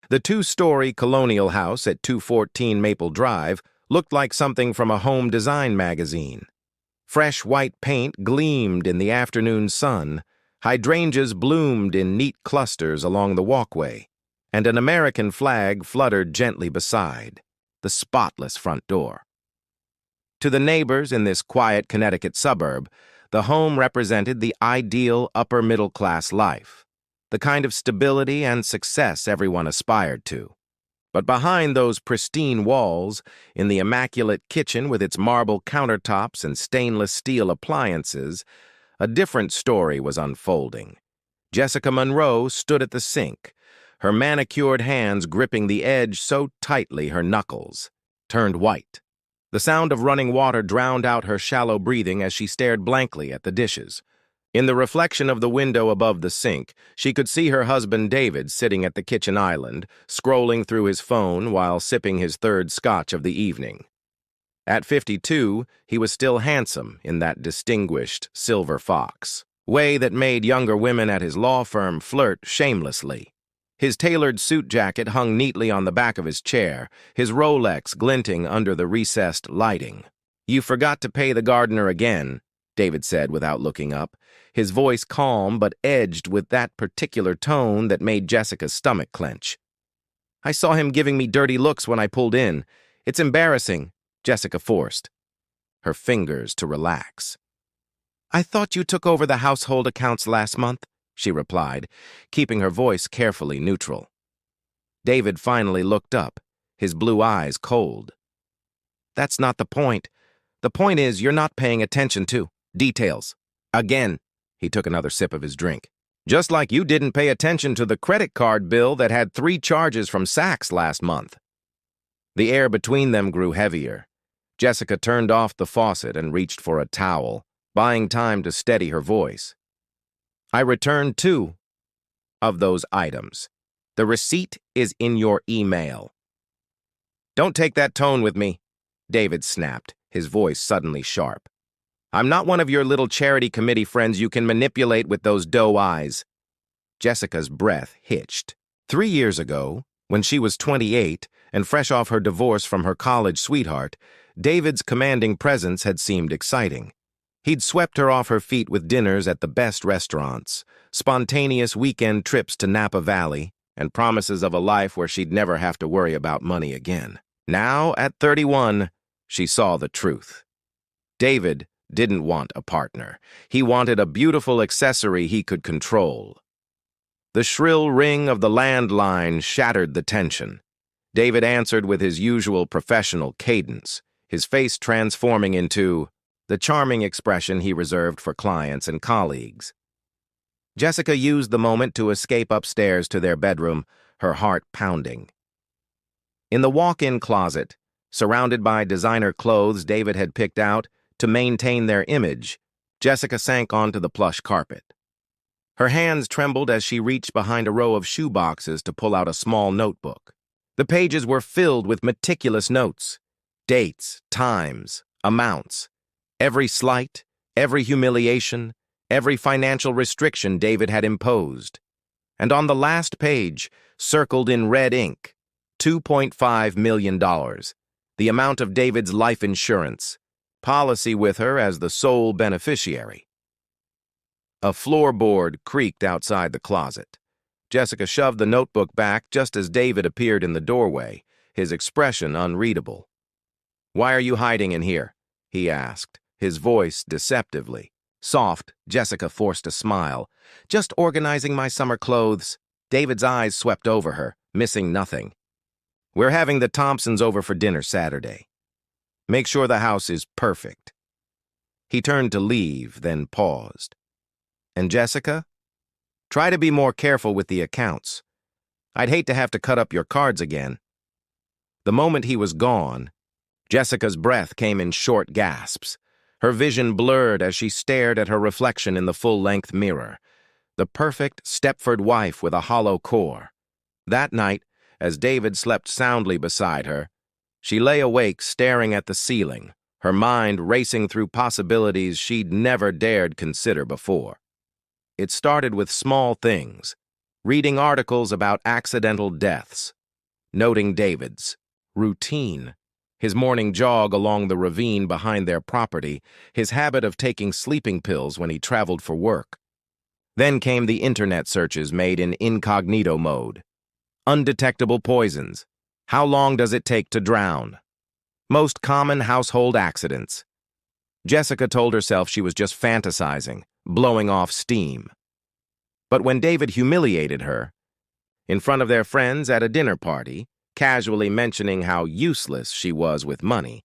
The two-story colonial house at 214 Maple Drive looked like something from a home design magazine. Fresh white paint gleamed in the afternoon sun, hydrangeas bloomed in neat clusters along the walkway, and an American flag fluttered gently beside the spotless front door. To the neighbors in this quiet Connecticut suburb, the home represented the ideal upper-middle-class life, the kind of stability and success everyone aspired to. But behind those pristine walls, in the immaculate kitchen with its marble countertops and stainless steel appliances, a different story was unfolding. Jessica Monroe stood at the sink, her manicured hands gripping the edge so tightly her knuckles turned white. The sound of running water drowned out her shallow breathing as she stared blankly at the dishes. In the reflection of the window above the sink, she could see her husband David sitting at the kitchen island, scrolling through his phone while sipping his third scotch of the evening. At 52, he was still handsome in that distinguished silver fox way that made younger women at his law firm flirt shamelessly. His tailored suit jacket hung neatly on the back of his chair, his Rolex glinting under the recessed lighting. "You forgot to pay the gardener again," David said without looking up, his voice calm but edged with that particular tone that made Jessica's stomach clench. "I saw him giving me dirty looks when I pulled in. It's embarrassing," Jessica forced her fingers to relax. "I thought you took over the household accounts last month," she replied, keeping her voice carefully neutral. David finally looked up, his blue eyes cold. "That's not the point. The point is you're not paying attention to details. Again." He took another sip of his drink. "Just like you didn't pay attention to the credit card bill that had 3 charges from Saks last month." The air between them grew heavier. Jessica turned off the faucet and reached for a towel, buying time to steady her voice. "I returned 2 of those items. The receipt is in your email." "Don't take that tone with me," David snapped, his voice suddenly sharp. "I'm not one of your little charity committee friends you can manipulate with those doe eyes." Jessica's breath hitched. 3 years ago, when she was 28 and fresh off her divorce from her college sweetheart, David's commanding presence had seemed exciting. He'd swept her off her feet with dinners at the best restaurants, spontaneous weekend trips to Napa Valley, and promises of a life where she'd never have to worry about money again. Now, at 31, she saw the truth. David didn't want a partner. He wanted a beautiful accessory he could control. The shrill ring of the landline shattered the tension. David answered with his usual professional cadence, his face transforming into the charming expression he reserved for clients and colleagues. Jessica used the moment to escape upstairs to their bedroom, her heart pounding. In the walk-in closet, surrounded by designer clothes David had picked out to maintain their image, Jessica sank onto the plush carpet. Her hands trembled as she reached behind a row of shoe boxes to pull out a small notebook. The pages were filled with meticulous notes, dates, times, amounts, every slight, every humiliation, every financial restriction David had imposed. And on the last page, circled in red ink, $2.5 million, the amount of David's life insurance, policy with her as the sole beneficiary. A floorboard creaked outside the closet. Jessica shoved the notebook back just as David appeared in the doorway, his expression unreadable. "Why are you hiding in here?" he asked, his voice deceptively. Soft, Jessica forced a smile. "Just organizing my summer clothes." David's eyes swept over her, missing nothing. "We're having the Thompsons over for dinner Saturday. Make sure the house is perfect." He turned to leave, then paused. "And Jessica? Try to be more careful with the accounts. I'd hate to have to cut up your cards again." The moment he was gone, Jessica's breath came in short gasps. Her vision blurred as she stared at her reflection in the full-length mirror, the perfect Stepford wife with a hollow core. That night, as David slept soundly beside her, she lay awake staring at the ceiling, her mind racing through possibilities she'd never dared consider before. It started with small things, reading articles about accidental deaths, noting David's routine. His morning jog along the ravine behind their property, his habit of taking sleeping pills when he traveled for work. Then came the internet searches made in incognito mode. Undetectable poisons. How long does it take to drown? Most common household accidents. Jessica told herself she was just fantasizing, blowing off steam. But when David humiliated her, in front of their friends at a dinner party, casually mentioning how useless she was with money,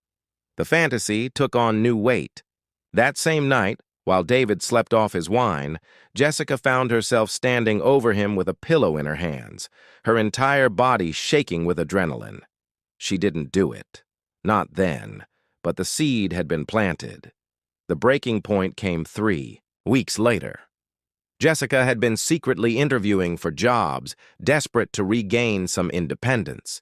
the fantasy took on new weight. That same night, while David slept off his wine, Jessica found herself standing over him with a pillow in her hands, her entire body shaking with adrenaline. She didn't do it. Not then, but the seed had been planted. The breaking point came 3 weeks later. Jessica had been secretly interviewing for jobs, desperate to regain some independence.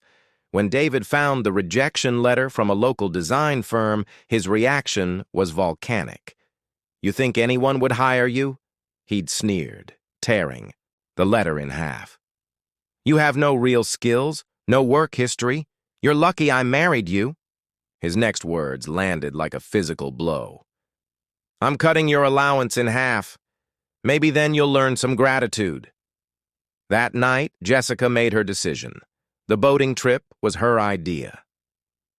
When David found the rejection letter from a local design firm, his reaction was volcanic. "You think anyone would hire you?" He'd sneered, tearing the letter in half. "You have no real skills, no work history. You're lucky I married you." His next words landed like a physical blow. "I'm cutting your allowance in half. Maybe then you'll learn some gratitude." That night, Jessica made her decision. The boating trip was her idea.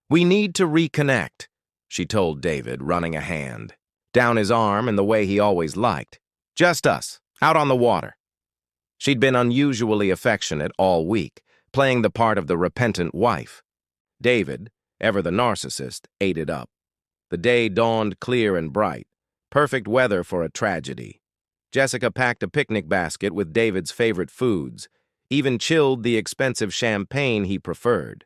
"We need to reconnect," she told David, running a hand down his arm in the way he always liked. "Just us, out on the water." She'd been unusually affectionate all week, playing the part of the repentant wife. David, ever the narcissist, ate it up. The day dawned clear and bright, perfect weather for a tragedy. Jessica packed a picnic basket with David's favorite foods, even chilled the expensive champagne he preferred.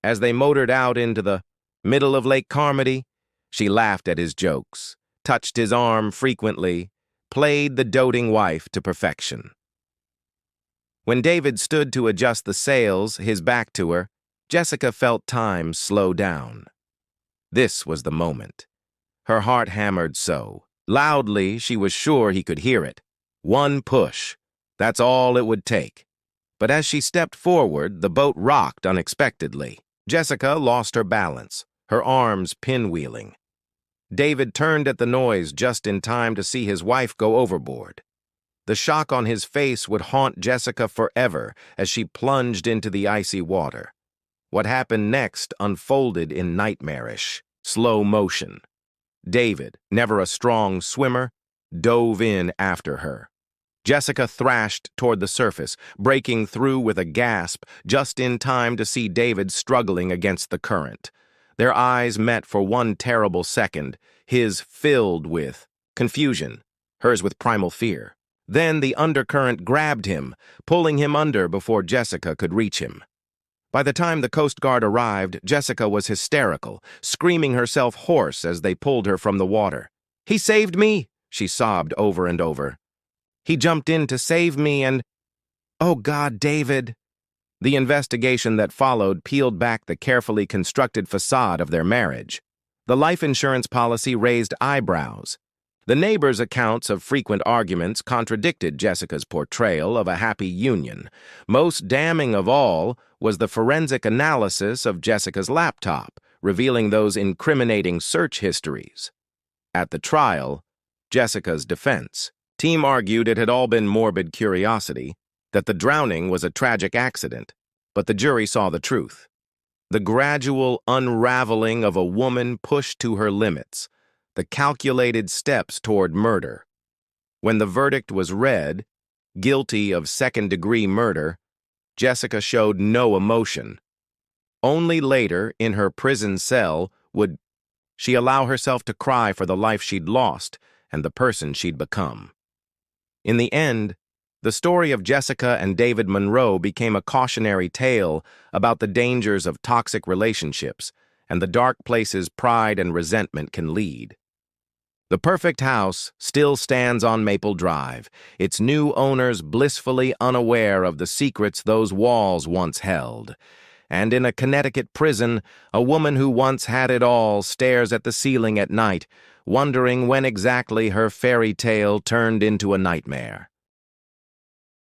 As they motored out into the middle of Lake Carmody, she laughed at his jokes, touched his arm frequently, played the doting wife to perfection. When David stood to adjust the sails, his back to her, Jessica felt time slow down. This was the moment. Her heart hammered so loudly she was sure he could hear it. One push. That's all it would take. But as she stepped forward, the boat rocked unexpectedly. Jessica lost her balance, her arms pinwheeling. David turned at the noise just in time to see his wife go overboard. The shock on his face would haunt Jessica forever as she plunged into the icy water. What happened next unfolded in nightmarish, slow motion. David, never a strong swimmer, dove in after her. Jessica thrashed toward the surface, breaking through with a gasp just in time to see David struggling against the current. Their eyes met for one terrible second, his filled with confusion, hers with primal fear. Then the undercurrent grabbed him, pulling him under before Jessica could reach him. By the time the Coast Guard arrived, Jessica was hysterical, screaming herself hoarse as they pulled her from the water. "He saved me," she sobbed over and over. "He jumped in to save me and—" "Oh God, David!" The investigation that followed peeled back the carefully constructed facade of their marriage. The life insurance policy raised eyebrows. The neighbors' accounts of frequent arguments contradicted Jessica's portrayal of a happy union. Most damning of all was the forensic analysis of Jessica's laptop, revealing those incriminating search histories. At the trial, Jessica's defense team argued it had all been morbid curiosity, that the drowning was a tragic accident, but the jury saw the truth. The gradual unraveling of a woman pushed to her limits, the calculated steps toward murder. When the verdict was read, guilty of second-degree murder, Jessica showed no emotion. Only later, in her prison cell, would she allow herself to cry for the life she'd lost and the person she'd become. In the end, the story of Jessica and David Monroe became a cautionary tale about the dangers of toxic relationships and the dark places pride and resentment can lead. The perfect house still stands on Maple Drive, its new owners blissfully unaware of the secrets those walls once held. And in a Connecticut prison, a woman who once had it all stares at the ceiling at night, wondering when exactly her fairy tale turned into a nightmare.